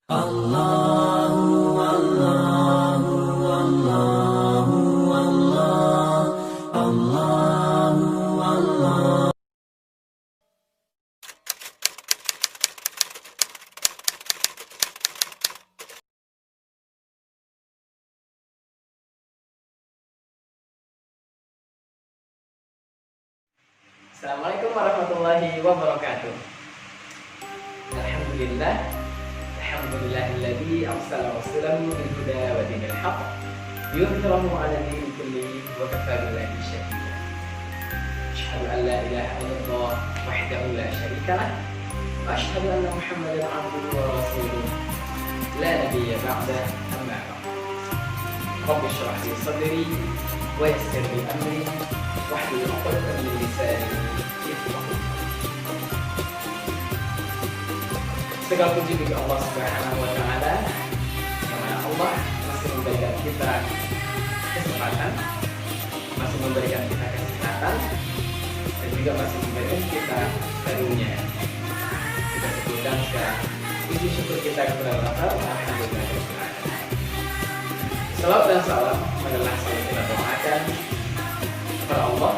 Allahu Allahu Allahu Allah Allahu Allah. Assalamualaikum warahmatullahi wabarakatuh. Alhamdulillah, alhamdulillahilladzi arsala rasulahu bil huda wa dinil haqq liyudhhirahu 'ala dini kullihi wa kafa billahi shahida. Asyhadu an la ilaha illallah wahdahu la syarika lah wa asyhadu anna Muhammadan 'abduhu wa rasuluh la nabiyya ba'da, amma ba'd. Rabbi shrah li sadri wa yassir li amri wahlul 'uqdatam min lisani yafqahu. Segala puji bagi Allah Subhanahu wa taala, yang mana Allah masih memberikan kita kesempatan, masih memberikan kita kesehatan, dan juga masih memberikan kita karunia. Kita sebutkan sekarang puji syukur kita kepada Allah. Alhamdulillah. Salawat dan salam adalah selalu kita doakan kepada Allah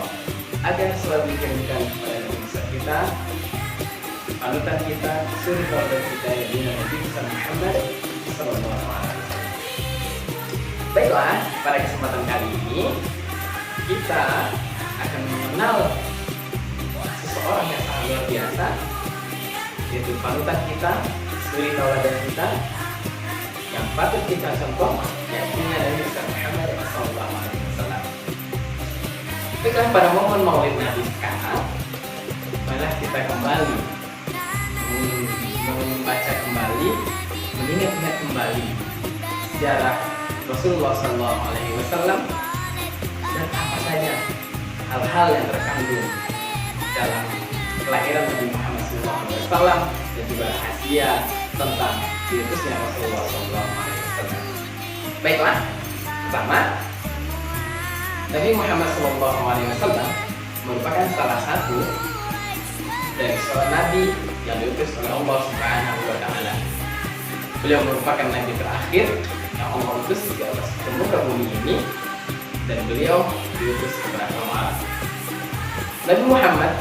agar selalu dikirimkan kepada Nabi kita, panutan kita, suri teladan kita, yaitu Nabi Muhammad Sallallahu Alaihi Wasallam. Baiklah, pada kesempatan kali ini kita akan mengenal seseorang yang sangat luar biasa, yaitu panutan kita, suri teladan kita, yang patut kita contoh, yaitu Nabi Muhammad Sallallahu Alaihi Wasallam. Baiklah, pada momen Maulid Nabi sekarang, malah kita kembali membaca kembali, mengingat-ingat kembali sejarah Rasulullah SAW dan apa saja hal-hal yang terkandung dalam kelahiran Nabi Muhammad SAW dan juga rahasia tentang diutusnya Rasulullah SAW. Baiklah, pertama, Nabi Muhammad SAW merupakan salah satu dari seorang nabi yang diutus oleh Allah Subhanahu wa taala. Beliau merupakan nabi terakhir yang Allah utus di atas muka bumi ini, dan beliau diutus kepada kaum Arab. Nabi Muhammad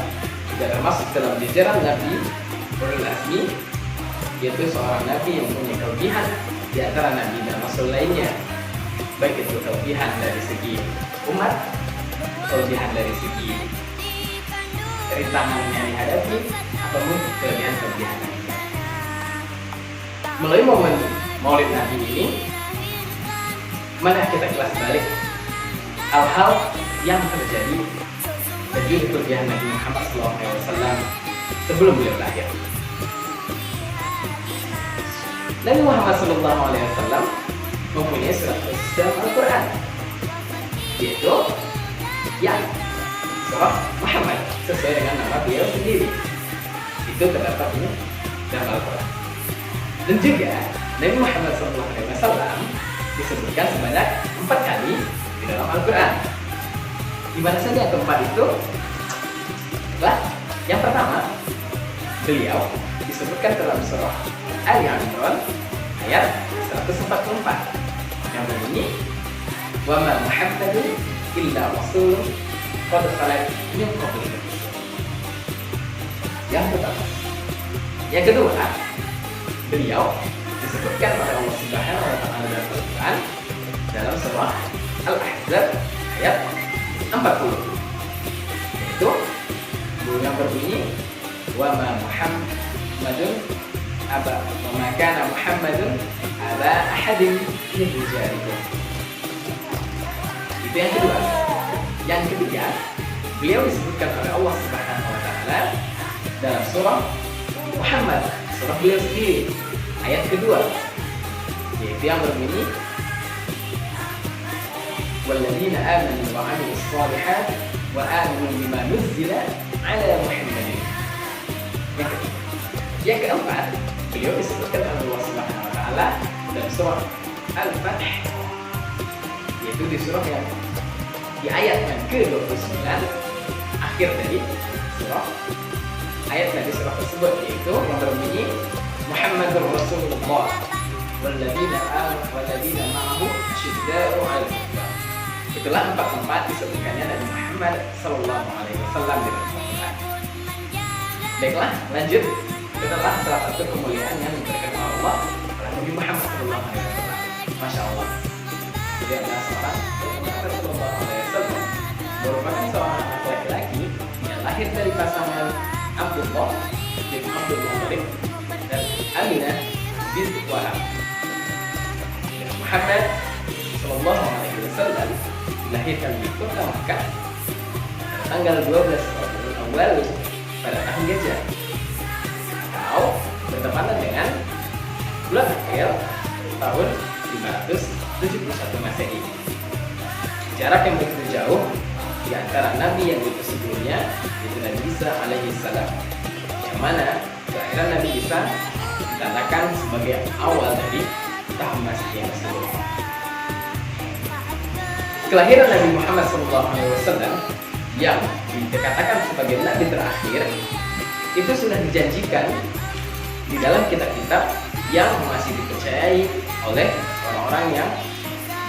juga termasuk dalam jajaran nabi ulul azmi, yaitu seorang nabi yang punya kelebihan di antara nabi dan rasul lainnya, baik itu kelebihan dari segi umat, kelebihan dari segi rintangan yang dihadapi, ataupun kelebihan-kelebihan lainnya. Melalui momen Maulid Nabi ini, mana kita kelas balik hal-hal yang terjadi dan juga kelebihan Nabi Muhammad SAW sebelum beliau lahir. Nabi Muhammad SAW mempunyai surat dalam Al-Quran, yaitu yang surah Muhammad, sesuai dengan nama beliau sendiri. Itu terdapat di dalam Al-Quran. Dan juga Nabi Muhammad SAW disebutkan sebanyak 4 kali di dalam Al-Quran. Di mana saja keempat itu? Nah, yang pertama, beliau disebutkan dalam surah Ali Imran ayat 144 yang berbunyi, "Wa ma Muhammadun illa rasulun qad khalat min qablihi." Yang pertama. Yang kedua, beliau disebutkan oleh Allah Subhanahu wa taala dalam Al-Quran dalam surah Al-Ahzab ayat 40, yaitu yang berbunyi, "Wa ma Muhammadun wa ma kana Muhammadun aba ahadin min rijalikum." Itu yang kedua. Yang ketiga, beliau disebutkan oleh Allah Subhanahu wa taala dalam surah Muhammad, surah beliau sendiri, ayat kedua, yaitu yang berbunyi, "Walladzina amanu wa 'amilus shalihat wa amanu bima nuzzila 'ala Muhammadin." Yang ketiga. Yang keempat, beliau disebutkan oleh Allah Subhanahu wa taala dalam surah Al-Fath, yaitu di surah yang di ayat yang ke-29 akhir dari surah ayat dari surah tersebut, yaitu yang berbunyi, Muhammadur Rasulullah walladzina ma'ahu asyidda'u 'alal kuffar. Itulah 4 tempat disebutkannya Nabi Muhammad sallallahu alaihi wasallam di dalam Al-Qur'an. Baiklah, lanjut. Itulah salah satu kemuliaan yang diberikan oleh Allah kepada Nabi Muhammad sallallahu alaihi wasallam. Masya Allah. Dia adalah seorang Muhammad sallallahu alaihi wasallam, merupakan seorang anak laki-laki yang lahir dari pasangan Abdullah bin Abdul Muthalib dan Aminah binti Wahab. Muhammad sallallahu alaihi wasallam dilahirkan di kota Makkah pada tanggal 12 Rabiul Awal pada tahun Gajah, atau bertepatan dengan bulan April tahun 571 Masehi. Jarak yang begitu jauh di antara Nabi yang diutus sebelumnya, yaitu Nabi Isa alaihi salam, yang mana kelahiran Nabi Isa ditandai sebagai awal dari tahun Masehi yang sebelumnya. Kelahiran Nabi Muhammad SAW yang dikatakan sebagai Nabi terakhir itu sudah dijanjikan di dalam kitab-kitab yang masih dipercayai oleh orang-orang yang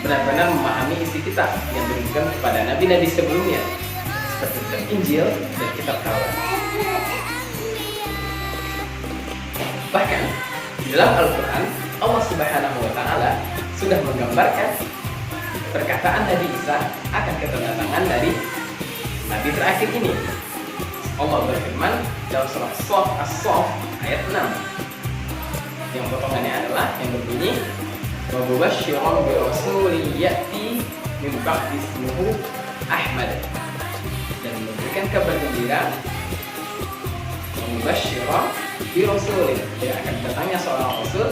benar-benar memahami isi kitab yang diberikan kepada nabi-nabi sebelumnya, seperti kitab Injil dan kitab Taurat. Bahkan di dalam Al-Quran, Allah Subhanahu wa Ta'ala sudah menggambarkan perkataan Nabi Isa akan kedatangan dari Nabi terakhir ini. Allah berfirman dalam surah As-Saff ayat 6, yang potongannya adalah yang berbunyi, wa mubashshiran bi rasulin ya'ti min ba'di ismihi Ahmad, dan memberikan kabar gembira, wa mubashshiran bi rasulin, yang akan datangnya seorang rasul,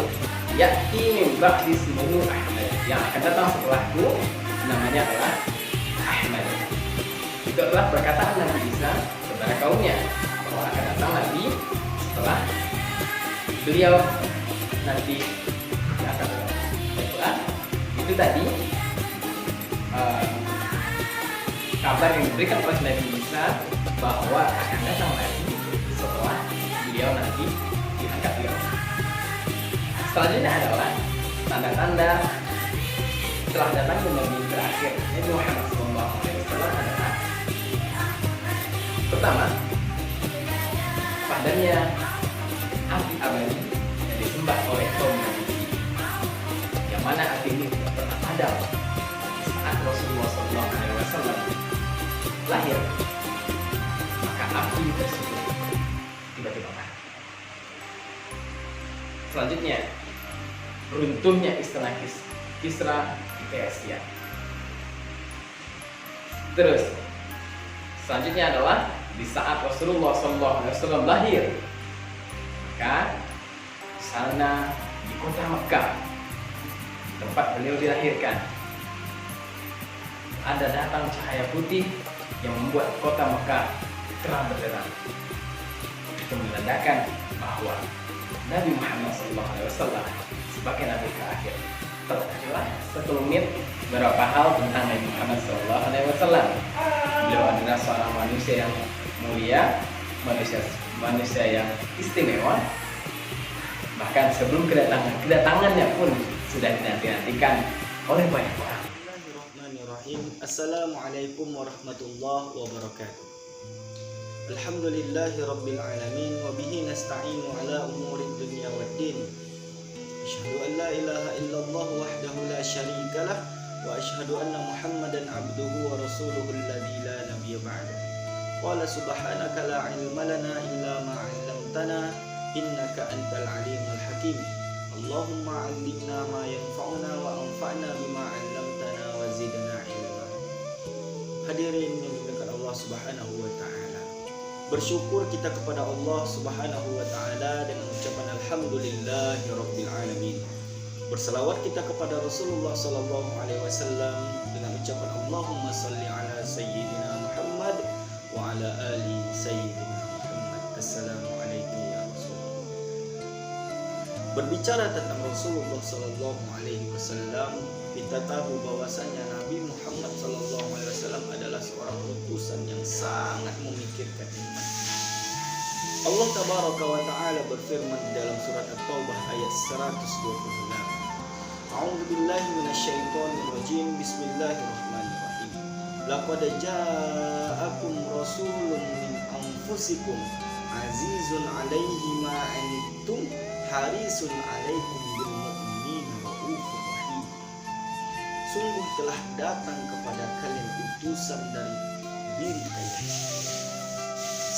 ya'ti min ba'di ismihi Ahmad, yang akan datang setelahku, namanya adalah Ahmad. Itu adalah perkataan Nabi Isa kepada kaumnya bahwa akan datang Nabi setelah beliau nanti akan datang. Itu tadi kabar yang diberikan oleh Nabi Isa bahwa akan datang Nabi setelah beliau nanti diangkat beliau. Selanjutnya adalah tanda-tanda setelah datangnya Nabi terakhir Nabi Muhammad SAW adalah: pertama, padamnya api abadi yang disembah oleh kaum Nabi, yang mana api ini tidak pernah padam saat Rasulullah SAW lahir, maka api tersebut tiba-tiba padam. Selanjutnya, runtuhnya istana Kisra di Persia. Terus selanjutnya adalah di saat Rasulullah SAW lahir, maka sana di kota Mekah tempat beliau dilahirkan ada datang cahaya putih yang membuat kota Mekah terang benderang. Itu menandakan bahwa Nabi Muhammad SAW sebagai Nabi terakhir. Terkadang sekelumit beberapa hal tentang Nabi Muhammad SAW. Beliau adalah seorang manusia yang mulia, manusia yang istimewa. Bahkan sebelum kedatangannya pun sudah dinanti-nantikan oleh banyak orang. Bismillahirrahmanirrahim. Assalamualaikum warahmatullahi wabarakatuh. Alhamdulillahi rabbil alamin, wa bihi nasta'inu ala umuri dunya waddin. Asyhadu an la ilaha illallah wahdahu la syarika lah, wa asyhadu anna Muhammadan abduhu wa rasuluhu alladzi la nabiyya ba'da. Qala subhanaka la ilma lana illa ma 'allamtana innaka antal alimul hakim. Allahumma 'allimna ma yanfa'una wa anfa'na bima 'allamtana wa zidna ilma. Hadirin yang dimuliakan Allah Subhanahu wa taala, bersyukur kita kepada Allah Subhanahu wa taala dengan ucapan alhamdulillahirabbil alamin. Berselawat kita kepada Rasulullah sallallahu alaihi wasallam dengan ucapan Allahumma shalli ala sayyidina Muhammad wa ala ali sayyidina Muhammad. Assalamualaikum ya Rasulullah. Berbicara tentang Rasulullah sallallahu alaihi wasallam, kita tahu bahwasanya Nabi Muhammad sallallahu alaihi wasallam adalah seorang utusan yang sangat memikirkan umat. Allah tabaraka wa taala berfirman dalam surat At-Taubah ayat 126, A'udzubillahi minasyaitonirrajim. Bismillahirrahmanirrahim. Laqad ja'akum rasulun min anfusikum azizun 'alaihi ma 'anittum harisun 'alaikum bil mu'minina raufur rahim. Sungguh telah datang kepada kalian utusan dari diri kalian,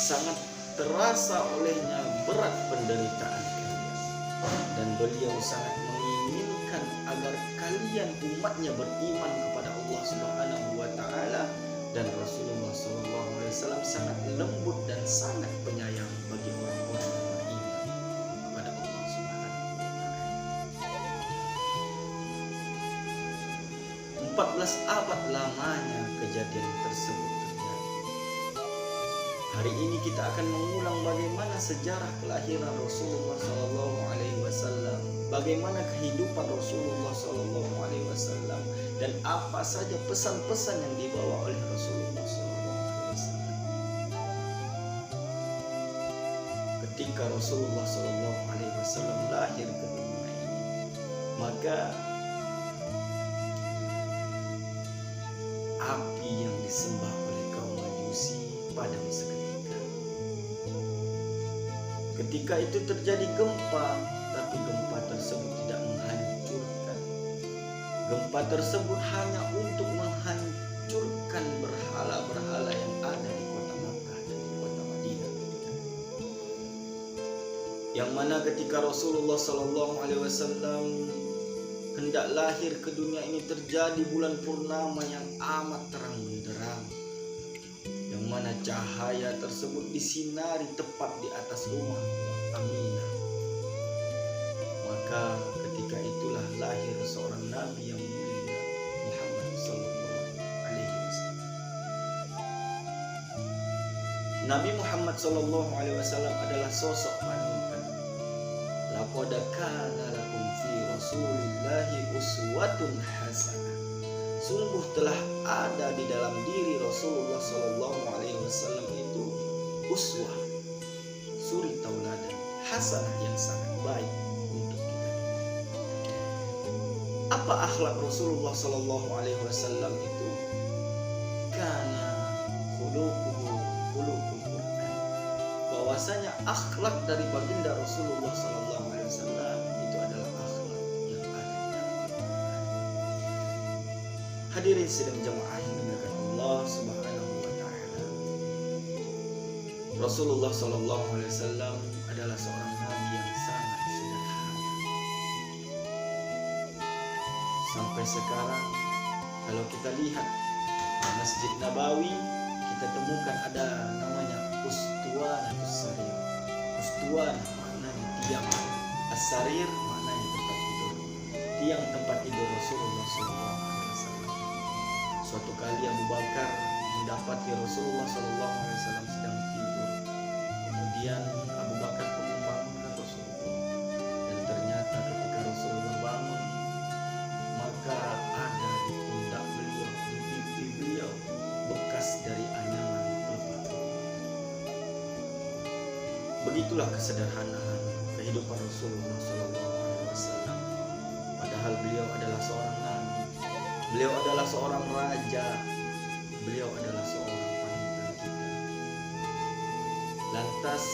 sangat terasa olehnya berat penderitaan kalian, dan beliau sangat menginginkan agar kalian umatnya beriman kepada Allah Subhanahu wa taala, dan Rasulullah SAW sangat lembut dan sangat penyayang bagi orang-orang yang beriman kepada Allah Subhanahu wa taala. 14 abad lamanya kejadian tersebut terjadi. Hari ini kita akan mengulang bagaimana sejarah kelahiran Rasulullah SAW, bagaimana kehidupan Rasulullah SAW, dan apa saja pesan-pesan yang dibawa oleh Rasulullah SAW. Ketika Rasulullah SAW lahir ke dunia ini, maka api yang disembah oleh kaum Majusi padam seketika. Ketika itu terjadi gempa, tapi gempa tersebut tidak menghancurkan. Gempa tersebut hanya untuk menghancurkan berhala-berhala yang ada di kota Makkah dan di kota Madinah. Yang mana ketika Rasulullah SAW hendak lahir ke dunia ini terjadi bulan purnama yang amat terang benderang, yang mana cahaya tersebut disinari tepat di atas rumah Aminah. Maka ketika itulah lahir seorang nabi yang mulia, Muhammad SAW. Nabi Muhammad SAW adalah sosok panutan. Laqad kana lakum fi Rasulillahi uswatun hasanah. Sungguh telah ada di dalam diri Rasulullah SAW itu uswah, suri tauladan, hasanah yang sangat baik untuk kita. Apa akhlak Rasulullah SAW itu? Kana khuluquhu khuluqul Quran. Bahwasanya akhlak dari baginda Rasulullah SAW itu adalah akhlak yang ada di dalam Al-Quran. Hadirin sidang jamaah yang dimuliakan Allah Subhanahu wa taala. Rasulullah SAW adalah seorang nabi yang sangat sederhana. Sampai sekarang kalau kita lihat Masjid Nabawi, kita temukan ada namanya Ustuwanatus Sarir. Ustuwana maknanya tiang, as-sarir maknanya tempat tidur, tiang tempat tidur Rasulullah SAW. Suatu kali Abu Bakar mendapati Rasulullah SAW sedang tidur. Kemudian Abu Bakar pun membangunkan Rasulullah, dan ternyata ketika Rasulullah bangun, maka ada di pundak beliau, di pipi beliau, bekas dari anyaman pelepah. Begitulah kesederhanaan kehidupan Rasulullah SAW. Padahal beliau adalah seorang nabi, beliau adalah seorang raja, beliau adalah seorang panutan kita. Lantas,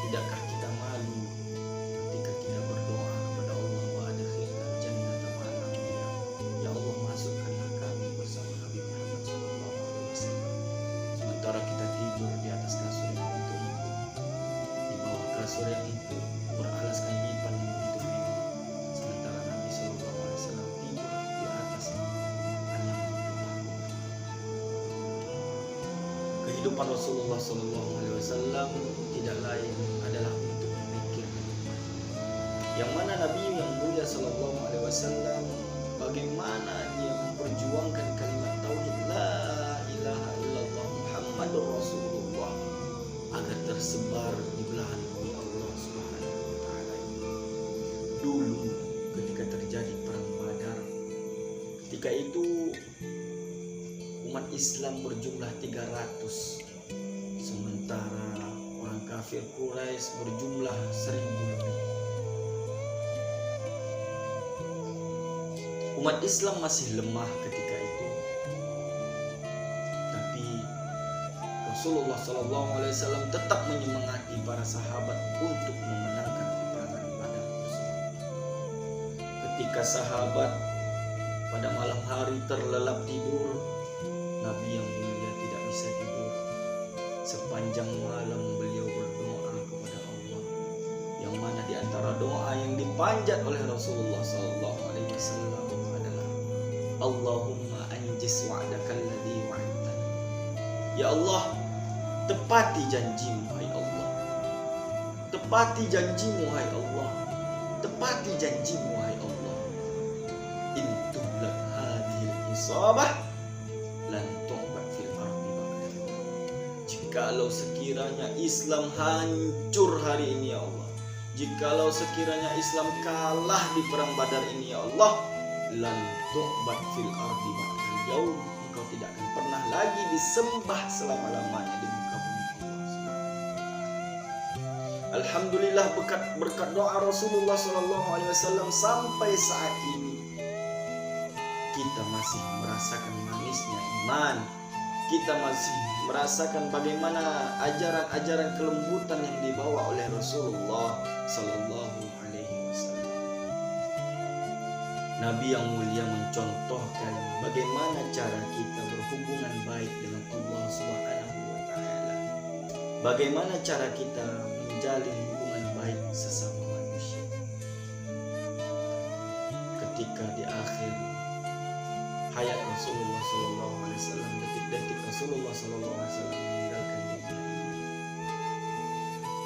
tidakkah kita malu ketika kita berdoa kepada Allah, wa adkhilna jannata ma'al anbiya, ya Allah masukkanlah kami bersama Nabi Muhammad SAW. Sementara kita tidur di atas kasur yang itu, di bawah kasur yang itu beralaskan lipan yang begitu mewah, sementara Nabi SAW tidur di atas anyaman berlaku. Kehidupan Rasulullah SAW tidak lain adalah untuk memikirkan umat. Yang mana Nabi yang mulia SAW, bagaimana dia memperjuangkan kalimat tauhid la ilaha illallah Muhammadur Rasulullah agar tersebar di belahan bumi Allah Subhanahu wa taala. Dulu ketika terjadi perang Badar, ketika itu umat Islam berjumlah 300, sementara orang kafir Quraisy berjumlah 1000 lebih. Umat Islam masih lemah ketika itu. Tapi Rasulullah SAW tetap menyemangati para sahabat untuk memenangkan peperangan Badar tersebut. Ketika sahabat pada malam hari terlelap tidur, Nabi yang mulia tidak bisa tidur. Sepanjang malam beliau berdoa kepada Allah, yang mana di antara doa yang dipanjat oleh Rasulullah SAW adalah Allahumma anjis wa'daka alladhi wa'adtani. Ya Allah, tepati janjimu hai Allah. Tepati janjimu hai Allah. Tepati janjimu hai Allah. In tuhlak hadhil isabah lan tu'bad fil ardi ba'da. Jikalau sekiranya Islam hancur hari ini ya Allah, jikalau sekiranya Islam kalah di perang Badar ini ya Allah, lan tu'bad fil ardi ba'da yaum, engkau tidak akan pernah lagi disembah selama-lamanya di muka bumi Allah. Alhamdulillah berkat doa Rasulullah SAW sampai saat ini kita masih merasakan manisnya iman. Kita masih merasakan bagaimana ajaran-ajaran kelembutan yang dibawa oleh Rasulullah Sallallahu Alaihi Wasallam. Nabi yang mulia mencontohkan bagaimana cara kita berhubungan baik dengan Allah Subhanahu Wa Taala. Bagaimana cara kita menjalin hubungan baik sesama manusia. Ketika di akhir hayat Rasulullah SAW, detik-detik Rasulullah SAW meninggalkan dunia ini,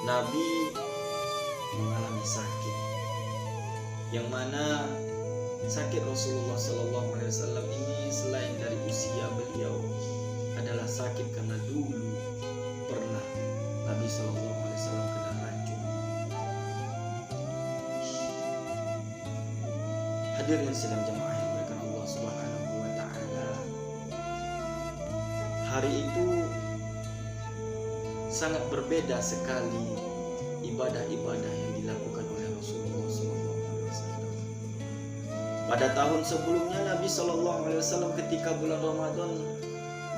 Nabi mengalami sakit, yang mana sakit Rasulullah SAW ini selain dari usia beliau adalah sakit karena dulu pernah Nabi SAW kena racun. Hadirin sidang jemaah yang dimuliakan Allah Subhanahu wa Ta'ala, hari itu sangat berbeda sekali ibadah-ibadah yang dilakukan oleh Rasulullah SAW. Pada tahun sebelumnya Nabi SAW ketika bulan Ramadan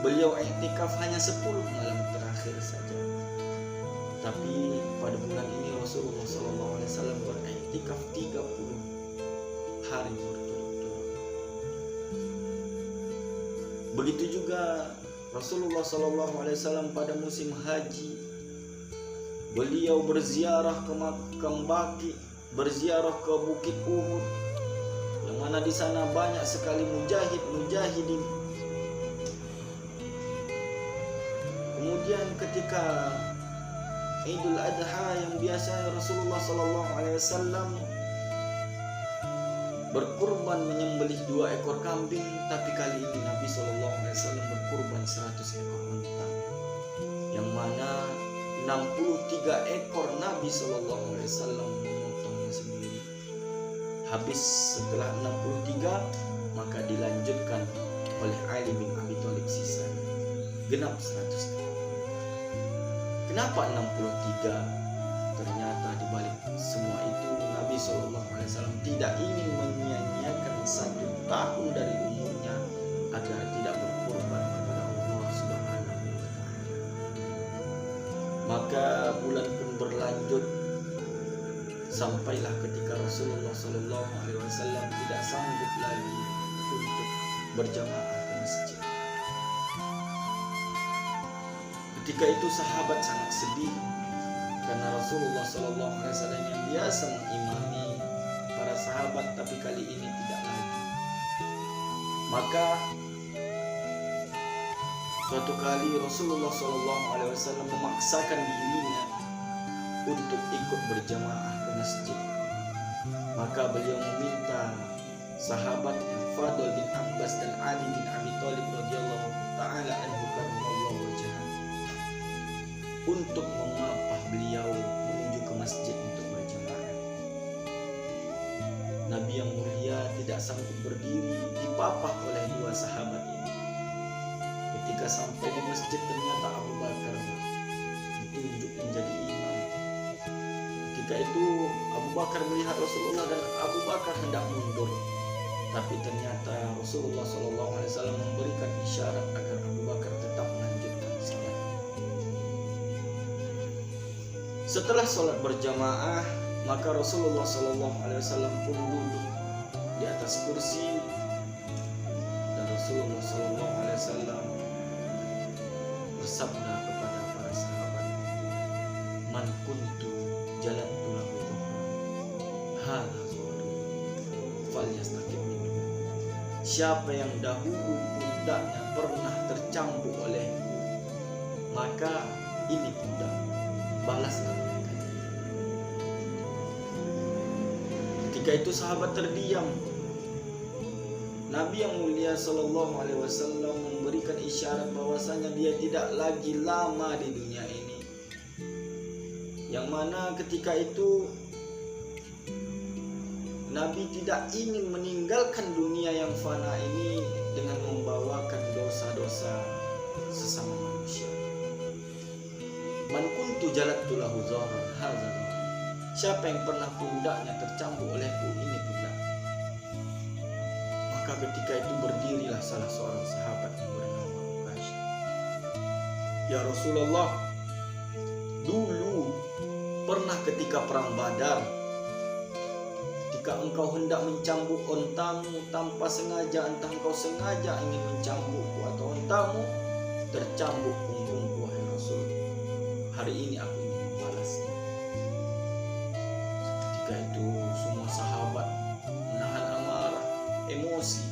beliau i'tikaf hanya 10 malam terakhir saja. Tapi pada bulan ini Rasulullah SAW beriktikaf 30 hari berturut-turut. Begitu juga Rasulullah SAW pada musim haji, beliau berziarah ke makam Baqi, berziarah ke Bukit Uhud, yang mana di sana banyak sekali mujahidin. Kemudian ketika Idul Adha yang biasa Rasulullah SAW berkurban menyembelih 2 ekor kambing, tapi kali ini Nabi SAW berkurban 100 ekor unta, yang mana 63 ekor Nabi SAW memotongnya sendiri. Habis setelah 63 maka dilanjutkan oleh Ali bin Abi Thalib sisanya, genap 100 ekor. Kenapa 63? Ternyata dibalik semua itu Nabi SAW tidak ingin menyia-nyiakan 1 tahun dari umurnya agar tidak berkorban kepada Allah Subhanahu wa Ta'ala. Maka bulan pun berlanjut sampailah ketika Rasulullah SAW tidak sanggup lagi untuk berjamaah ke masjid. Ketika itu sahabat sangat sedih karena Rasulullah SAW yang biasa mengimami para sahabat tapi kali ini tidak lagi. Maka suatu kali Rasulullah SAW memaksakan dirinya untuk ikut berjamaah ke masjid. Maka beliau meminta sahabatnya Fadl bin Abbas dan Ali bin Abi Thalib radhiyallahu taala anhu karramallahu wajhahu untuk memapah beliau menuju ke masjid untuk berjamaah. Nabi yang mulia tidak sanggup berdiri, dipapah oleh 2 sahabat ini. Ketika sampai di masjid ternyata Abu Bakar ditunjuk menjadi imam. Ketika itu Abu Bakar melihat Rasulullah dan Abu Bakar hendak mundur. Tapi ternyata Rasulullah SAW memberikan isyarat agar Abu Bakar tetap melanjutkan salat. Setelah sholat berjamaah, maka Rasulullah SAW pun duduk di atas kursi, dan Rasulullah SAW bersabda kepada para sahabat, "Man kuntu jalantu lahu hadza zuhri falyastaqim minhu." Siapa yang dahulu pundaknya pernah tercambuk olehku, maka ini pundak, balaslah mereka. Ketika itu sahabat terdiam. Nabi yang mulia Sallallahu Alaihi Wasallam memberikan isyarat bahwasanya dia tidak lagi lama di dunia ini, yang mana ketika itu Nabi tidak ingin meninggalkan dunia yang fana ini dengan membawakan dosa-dosa sesama manusia. Man kuntu jalattu lahu zahran hadza. Siapa yang pernah pundaknya tercambuk olehku, ini pundak. Maka ketika itu berdirilah salah seorang sahabat yang bernama Uqasyah. Ya Rasulullah, dulu pernah ketika perang Badar, ketika engkau hendak mencambuk ontamu tanpa sengaja, entah engkau sengaja ingin mencambukku atau ontamu tercambuk punggungku, wahai Rasul. Hari ini aku ingin membalasnya. Ketika itu semua sahabat menahan amarah, emosi.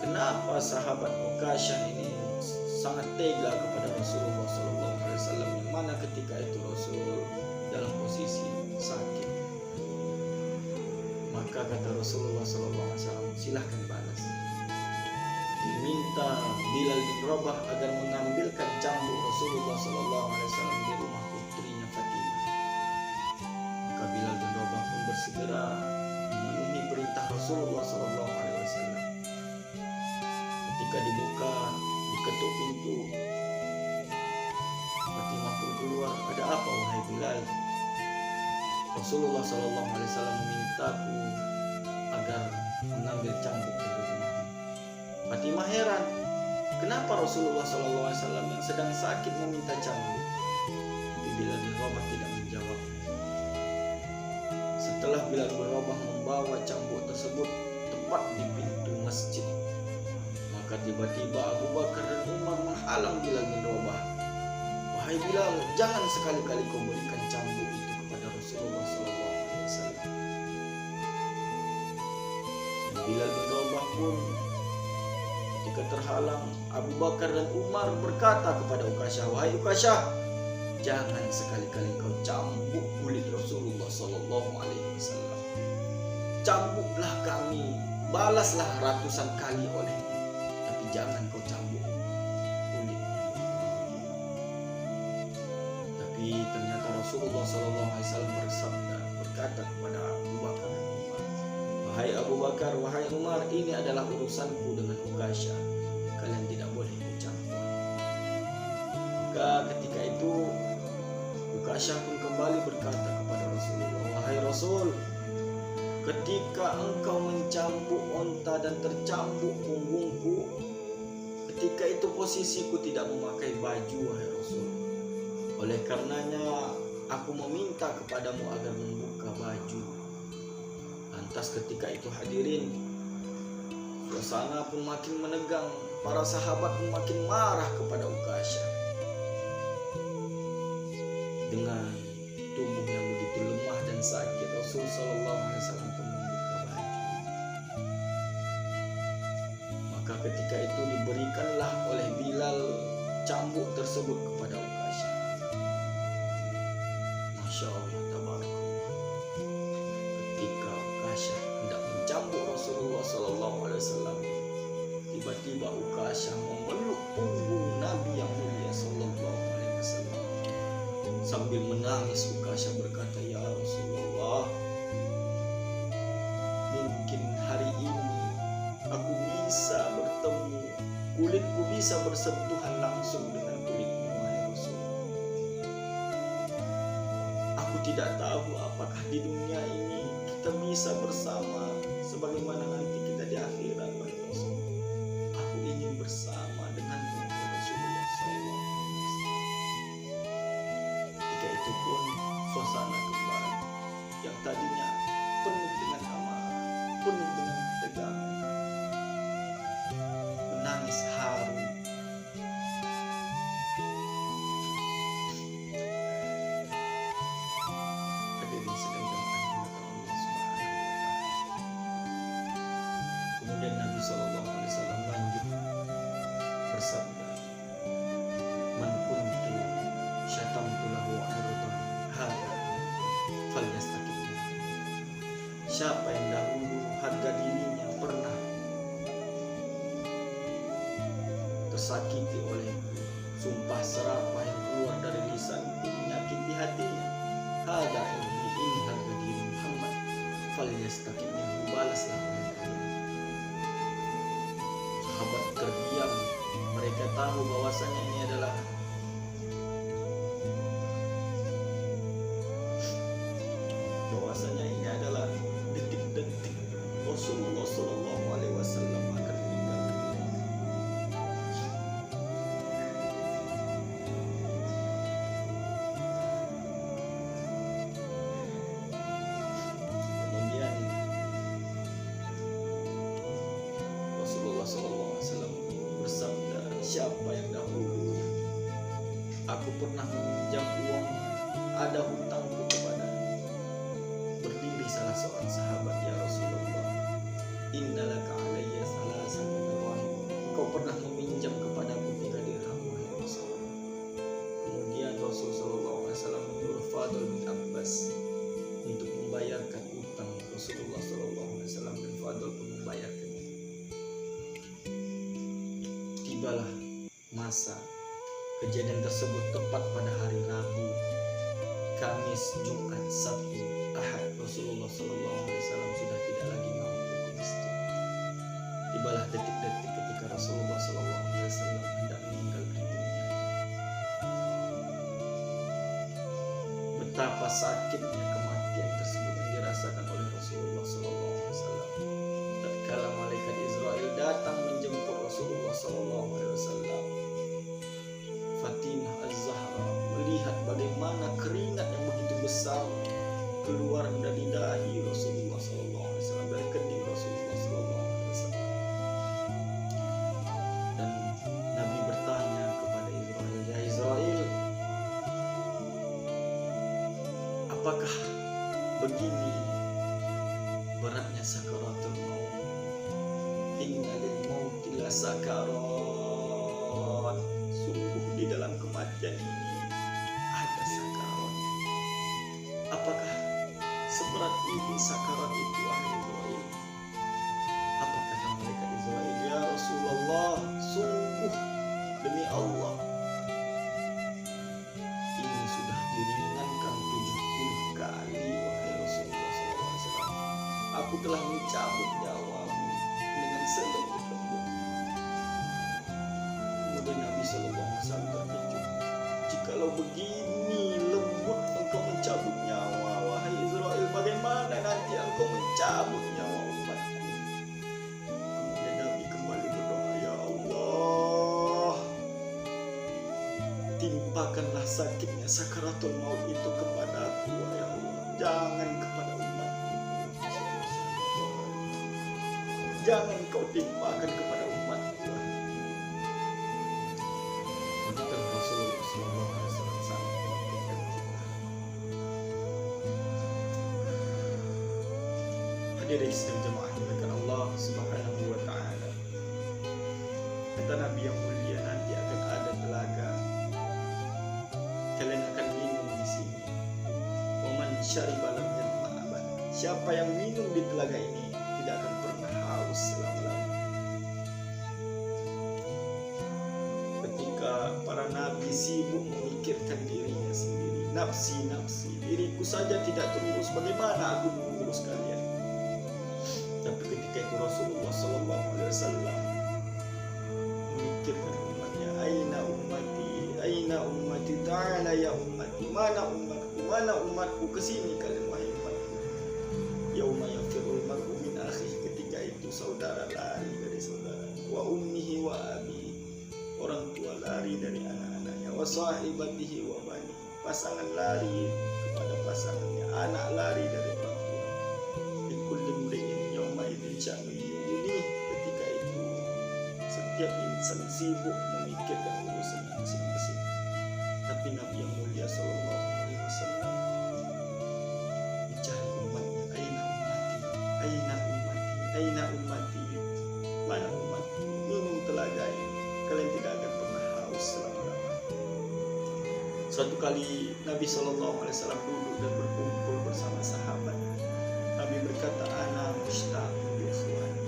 Kenapa sahabat Uqasyah ini sangat tega kepada Rasulullah SAW, yang mana ketika itu Rasul dalam posisi sakit? Maka kata Rasulullah SAW, silahkan balas. Diminta Bilal bin Rabah agar mengambilkan cambuk Rasulullah SAW di rumah putrinya Fatimah. Maka Bilal bin Rabah pun bersegera memenuhi perintah Rasulullah SAW. Ketika dibuka, diketuk pintu, Fatimah pun keluar. Ada apa wahai Bilal? Rasulullah SAW memintaku agar mengambil cambuk dari rumah. Fatimah heran, kenapa Rasulullah SAW yang sedang sakit meminta cambuk? Tapi Bilal bin Rabah tidak menjawab. Setelah Bilal bin Rabah membawa cambuk tersebut tepat di pintu masjid, maka tiba-tiba Abu Bakar dan Umar menghalang Bilal bin Rabah. Wahai Bilal, jangan sekali-kali kau berikan cambuk itu kepada Rasulullah SAW. Bilal bin Rabah pun ketika terhalang, Abu Bakar dan Umar berkata kepada Uqasyah, wahai Uqasyah, jangan sekali-kali kau cambuk kulit Rasulullah SAW. Cambuklah kami, balaslah ratusan kali olehmu, tapi jangan kau cambuk kulit. Tapi ternyata Rasulullah SAW bersabda, berkata kepada Abu Bakar dan Umar, wahai Abu Bakar, wahai Umar, ini adalah urusanku dengan Uqasyah, kalian tidak boleh bercampur. Maka ketika itu Uqasyah pun kembali berkata kepada Rasulullah, wahai Rasul, ketika engkau mencambuk onta dan tercambuk punggungku, ketika itu posisiku tidak memakai baju, wahai Rasul. Oleh karenanya aku meminta kepadamu agar membuka baju. Lantas ketika itu hadirin, suasana pun makin menegang. Para sahabat pun makin marah kepada Uqasyah. Dengan tubuh yang begitu lemah dan sakit, Rasul SAW pun membuka baju. Maka ketika itu diberikanlah oleh Bilal cambuk tersebut kepada Uqasyah. Masya Allah, tabarakallah. Ketika Uqasyah hendak mencambuk Rasulullah SAW, tiba-tiba Uqasyah memeluk punggung Nabi yang mulia SAW. Sambil menangis Uqasyah berkata, ya Rasulullah, mungkin hari ini aku bisa bertemu, kulitku bisa bersentuhan langsung dengan kulitmu, wahai Rasul. Aku tidak tahu apakah di dunia ini kita bisa bersama sebagaimana nanti kita di akhirat, wahai Rasul. Aku ingin bersama denganmu, wahai Rasulullah SAW. Ketika itu pun suasana kembali yang tadinya penuh dengan amarah, penuh dengan ketegangan, menangis haru. Hadirin sedang jemaah Allah Subhanahu wa Ta'ala. Kemudian Nabi SAW lanjut bersabda, "Man kuntu syatamtu lahu ardan hadza falyastaqim." Siapa yang dahulu harga dirinya pernah tersakiti oleh sumpah serapah yang keluar dari lisanku menyakiti hatinya, hadza ini harga diri Muhammad, falyastaqim, balaslah oleh kalian. Sahabat terdiam, mereka tahu bahwasanya ini adalah detik-detik Rasulullah Sallallahu Alaihi Wasallam akan meninggal dunia. Kemudian Rasulullah Sallallahu Alaihi Wasallam bersabda, siapa yang dahulu aku pernah meminjam uang, ada hutangku kepada. Berdiri salah seorang sahabat, ya Rasulullah, innalaka alayya salasata dirham. Engkau pernah meminjam kepadaku 3 dirham, wahai Rasul. Kemudian Rasul sallallahu alaihi wasallam menyuruh Fadl bin Abbas untuk membayarkan utang Rasulullah sallallahu alaihi wasallam, dan Fadl pun membayarkan. Tibalah masa kejadian tersebut tepat pada hari Rabu, Kamis, Jumat, Sabtu, Ahad. Rasulullah Sallallahu Alaihi Wasallam sudah tidak lagi mampu ke masjid. Tibalah detik-detik ketika Rasulullah Sallallahu Alaihi Wasallam hendak meninggal dunia. Betapa sakitnya kematian tersebut yang dirasakan oleh Rasulullah Sallallahu Alaihi Wasallam. Tatkala malaikat Israel datang menjemput Rasulullah Sallallahu Alaihi Wasallam, Fatimah Az-Zahra melihat bagaimana keringat yang begitu besar keluar dari dahi Rasulullah SAW, dari kening Rasulullah SAW. Dan Nabi bertanya kepada Israel, ya Israel, apakah begini beratnya sakaratul maut? Inna lil mauti la sakarat. Sungguh di dalam kematian ini ada sakarat. Apakah seberat ini sakarat itu, wahai Israel? Apa kata malaikat Israel? Ya Rasulullah, sungguh demi Allah, ini sudah diringankan 70 kali, wahai Rasulullah SAW. Aku telah mencabut nyawamu dengan selembut-lembut. Kemudian Nabi SAW terkejut. Jikalau begini lembut engkau mencabut nyawa, wahai Israel, bagaimana nanti engkau mencabut nyawa umatku? Kemudian Nabi kembali berdoa, ya Allah, timpakanlah sakitnya sakaratul maut itu kepadaku, ya Allah, jangan kepada umatku. Jangan kau timpakan kepada umatku. Kemudian Rasulullah SAW sangat menyampaikan kita. Hadirin sekalian jemaah dimuliakan Allah Subhanahu wa Ta'ala. Kata Nabi yang mulia, nanti akan ada telaga, kalian akan minum di sini. Waman syariba lam yadma abad. Siapa yang minum di telaga ini tidak akan pernah haus selama-lamanya. Ketika para nabi sibuk memikirkan dirinya sendiri, nafsi, diriku saja tidak terurus, bagaimana aku mengurus kalian? Tapi ketika itu Rasulullah Sallallahu Alaihi Wasallam memikirkan umatnya, aina ummati, ta'ala ya ummati, mana umatku, kesini kalian wahai umatku. Yauma yafirul mar'u min akhihi, dari anak-anaknya, wa sahibatihi wa bani, pasangan lari kepada pasangannya, anak lari dari orang tua. Likulli imri'in yawma idzin sya'nun yughnihi, ketika itu setiap insan sibuk memikirkan urusannya masing-masing. Tapi Nabi yang mulia sallallahu alaihi wasallam mencari umatnya, aina ummati, aina ummati, aina ummati, mana umatku, minum telaga ini, kalian tidak akan pernah haus selama-lamanya. Suatu kali Nabi sallallahu alaihi wasallam duduk dan berkumpul bersama sahabat. Nabi berkata, ana mushtaqun bi ikhwani,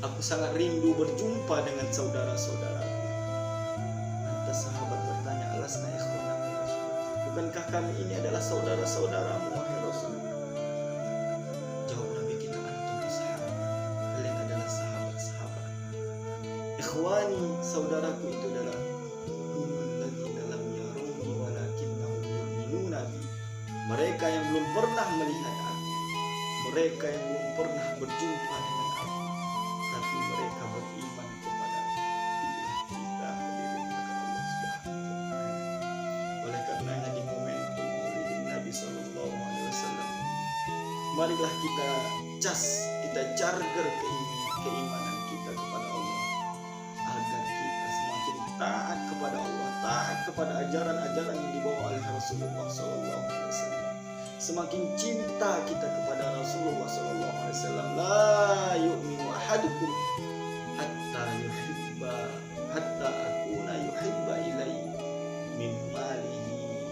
aku sangat rindu berjumpa dengan saudara-saudaraku. Lantas sahabat bertanya, alasna ikhwana ya Rasulullah, bukankah kami ini adalah saudara-saudaramu wahai Rasulullah? Jawab Nabi, kita antum ashabi, kalian adalah sahabat-sahabat. Ikhwani, saudaraku itu adalah humul ladzina lam yaruni walakinnahum yu'minuna bi, mereka yang belum pernah melihat aku, mereka yang belum pernah berjumpa dengan aku, tapi mereka beriman kepada aku. Itulah kita hadirin kepada Allah Subhanahu wa Ta'ala. Oleh karenanya di momentum Maulid Nabi sallallahu alaihi wasallam, marilah kita charger keimanan kita kepada Allah, agar kita semakin taat kepada Allah, taat kepada ajaran-ajaran yang dibawa oleh Rasulullah sallallahu alaihi wasallam. Semakin cinta kita kepada Rasulullah sallallahu alaihi wasallam. La yu'minu ahadukum hatta akuna yuhibba ilaihi min malihi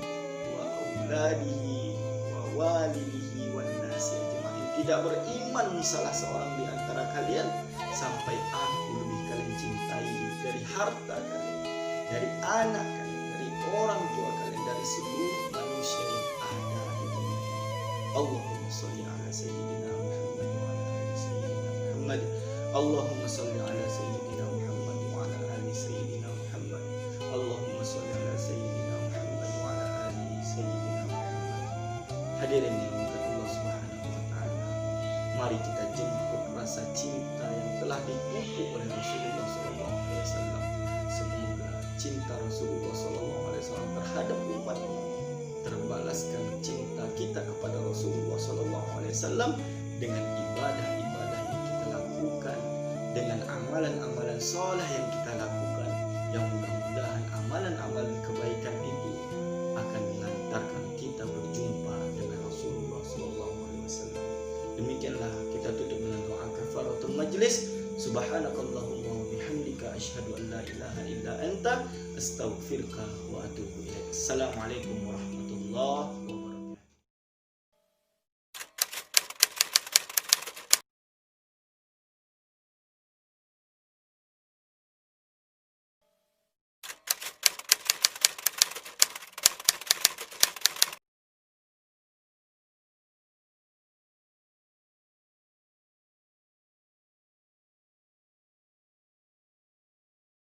wa auladihi wa walidihi wan nasi ajma'in. Tidak beriman salah seorang di antara kalian sampai aku lebih kalian cintai dari harta kalian, dari anak kalian, dari orang tua kalian, dari seluruh manusia yang ada di dunia ini. Allahumma sholli ala sayyidina Muhammad wa ala ali sayyidina Muhammad. Allahumma sholli ala sayyidina Muhammad wa ala ali sayyidina Muhammad. Allahumma sholli ala sayyidina Muhammad wa ala ali sayyidina Muhammad. Hadirin yang dimuliakan Allah Subhanahu wa Ta'ala, mari kita jemput rasa cinta yang telah dipupuk oleh Rasulullah sallallahu alaihi wasallam. Semoga cinta Rasulullah sallallahu alaihi wasallam terhadap umatnya terbalaskan cinta kita kepada Rasulullah sallallahu alaihi wasallam dengan ibadah-ibadah yang kita lakukan, dengan amalan-amalan soleh yang kita lakukan, yang mudah-mudahan amalan-amalan kebaikan itu akan mengantarkan kita berjumpa dengan Rasulullah sallallahu alaihi wasallam. Demikianlah kita tutup dengan doa kafaratul majlis. Subhanakallahumma wa bihamdika asyhadu an la ilaha illa anta astaghfiruka wa atubu ilaik. Assalamualaikum warahmatullahi wabarakatuh.